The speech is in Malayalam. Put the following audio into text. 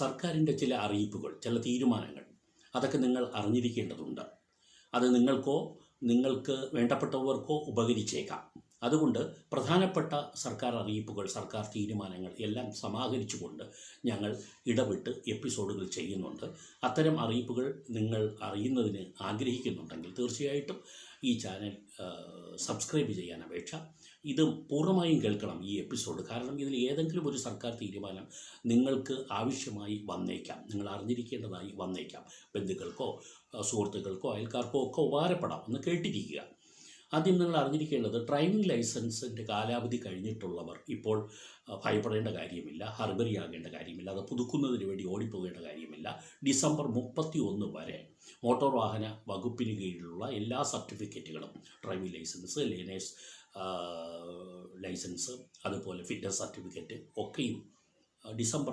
സർക്കാരിൻ്റെ ചില അറിയിപ്പുകൾ, ചില തീരുമാനങ്ങൾ അതൊക്കെ നിങ്ങൾ അറിഞ്ഞിരിക്കേണ്ടതുണ്ട്. അത് നിങ്ങൾക്ക് വേണ്ടപ്പെട്ടവർക്കോ ഉപകരിച്ചേക്കാം. അതുകൊണ്ട് പ്രധാനപ്പെട്ട സർക്കാർ അറിയിപ്പുകൾ, സർക്കാർ തീരുമാനങ്ങൾ എല്ലാം സമാഹരിച്ചുകൊണ്ട് ഞങ്ങൾ ഇടവിട്ട് എപ്പിസോഡുകൾ ചെയ്യുന്നുണ്ട്. അത്തരം അറിയിപ്പുകൾ നിങ്ങൾ അറിയുന്നതിന് ആഗ്രഹിക്കുന്നുണ്ടെങ്കിൽ തീർച്ചയായിട്ടും ഈ ചാനൽ സബ്സ്ക്രൈബ് ചെയ്യാൻ അപേക്ഷ. ഇത് പൂർണ്ണമായും കേൾക്കണം ഈ എപ്പിസോഡ്. കാരണം ഇതിൽ ഏതെങ്കിലും ഒരു സർക്കാർ തീരുമാനം നിങ്ങൾക്ക് ആവശ്യമായി വന്നേക്കാം, നിങ്ങൾ അറിഞ്ഞിരിക്കേണ്ടതായി വന്നേക്കാം. ബന്ധുക്കൾക്കോ സുഹൃത്തുക്കൾക്കോ അയൽക്കാർക്കോ ഒക്കെ ഉപകാരപ്പെടാം. ഒന്ന് കേട്ടിരിക്കുക. ആദ്യം നിങ്ങൾ അറിഞ്ഞിരിക്കേണ്ടത്, ഡ്രൈവിംഗ് ലൈസൻസിൻ്റെ കാലാവധി കഴിഞ്ഞിട്ടുള്ളവർ ഇപ്പോൾ ഭയപ്പെടേണ്ട കാര്യമില്ല, ഹർബറിയാകേണ്ട കാര്യമില്ല, അത് പുതുക്കുന്നതിന് വേണ്ടി ഓടിപ്പോകേണ്ട കാര്യമില്ല. ഡിസംബർ 31 വരെ മോട്ടോർ വാഹന വകുപ്പിന് കീഴിലുള്ള എല്ലാ സർട്ടിഫിക്കറ്റുകളും, ഡ്രൈവിംഗ് ലൈസൻസ്, ലേണേഴ്സ് ലൈസൻസ്, അതുപോലെ ഫിറ്റ്നസ് സർട്ടിഫിക്കറ്റ് ഒക്കെയും ഡിസംബർ